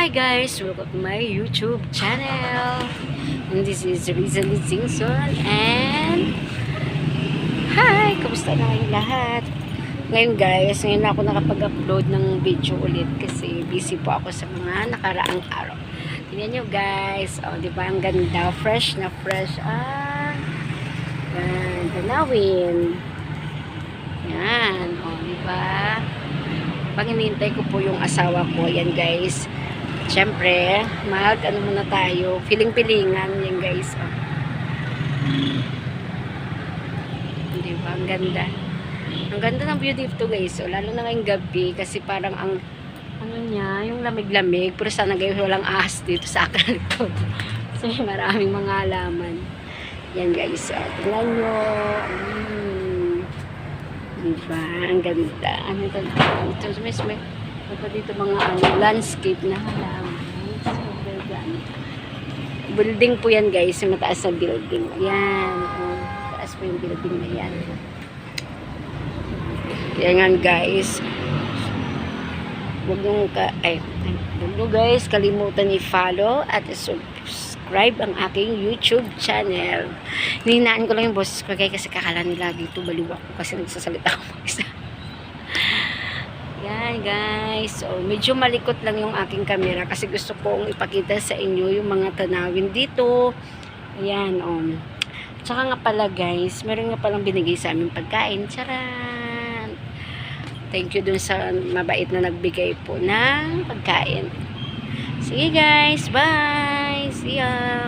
Hi guys, welcome to my YouTube channel. And this is Rizal Zingson. And hi, kamusta na kayong lahat? Ngayon guys, ngayon ako nakapag-upload ng video ulit kasi busy po ako sa mga nakaraang araw. Tingnan nyo guys, oh, di ba ang ganda, fresh na fresh. Yan, tanawin. Yan, oh, di ba? Pag hinihintay ko po yung asawa ko, yan guys. Siyempre, ano muna tayo, piling-pilingan yan guys. Oh. Diba? Ang ganda. Ang ganda ng view dito guys. Oh. Lalo na ngayong gabi kasi parang ang ano niya, yung lamig-lamig. Pero sana guys, walang ahas dito sa akin ito. Kasi maraming mga halaman. Yan guys. Oh. Tingnan nyo. Diba? Ang ganda. Ano ito? Ito may dito mga landscape na halaman. Building po yan guys. Yung mataas na building. Ayan. Oh, mataas po yung building na yan. Yan guys. Huwag nyo guys kalimutan i-follow at i-subscribe ang aking YouTube channel. Hininaan ko lang yung boses ko kasi kakala nila dito baliw ako kasi nagsasalita ako mag-isa. Yan guys, so medyo malikot lang yung aking camera kasi gusto kong ipakita sa inyo yung mga tanawin dito. Ayan, tsaka nga pala guys, meron nga palang binigay sa aming pagkain. Charan! Thank you dun sa mabait na nagbigay po ng pagkain. Sige guys, bye! See ya!